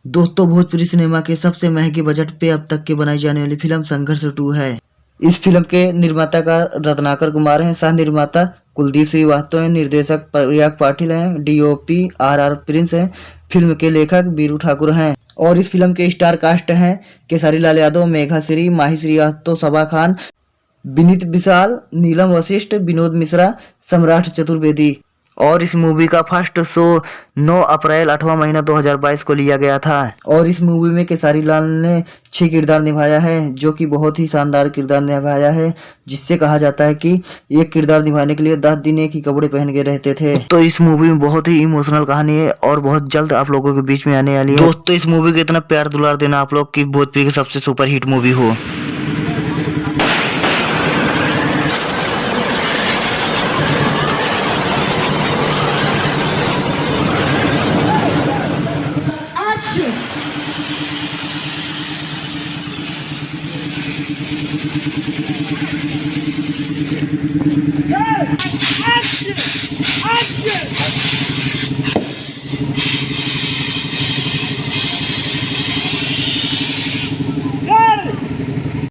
दोस्तों, भोजपुरी सिनेमा के सबसे महंगे बजट पे अब तक के बनाई जाने वाली फिल्म संघर्ष 2 है। इस फिल्म के निर्माता का रत्नाकर कुमार हैं, सह निर्माता कुलदीप श्रीवास्तव हैं, निर्देशक प्रयाग पाटिल हैं, डीओपी आर प्रिंस हैं, फिल्म के लेखक बीरू ठाकुर हैं। और इस फिल्म के स्टार कास्ट हैं केसरी लाल यादव, मेघा श्री, माही श्रीवास्तव, सबा खान, विनीत विशाल, नीलम वशिष्ठ, विनोद मिश्रा, सम्राट चतुर्वेदी। और इस मूवी का फर्स्ट शो 9 अप्रैल 8वां महीना 2022 को लिया गया था। और इस मूवी में केसारी लाल ने 6 किरदार निभाया है, जो कि बहुत ही शानदार किरदार निभाया है, जिससे कहा जाता है कि एक किरदार निभाने के लिए 10 दिन एक ही कपड़े पहन के रहते थे। तो इस मूवी में बहुत ही इमोशनल कहानी है और बहुत जल्द आप लोगों के बीच में आने वाली है। दोस्तों, इस मूवी को इतना प्यार दुलार देना आप लोग की भोजपुरी की सबसे सुपर हिट मूवी हो। Action! Action!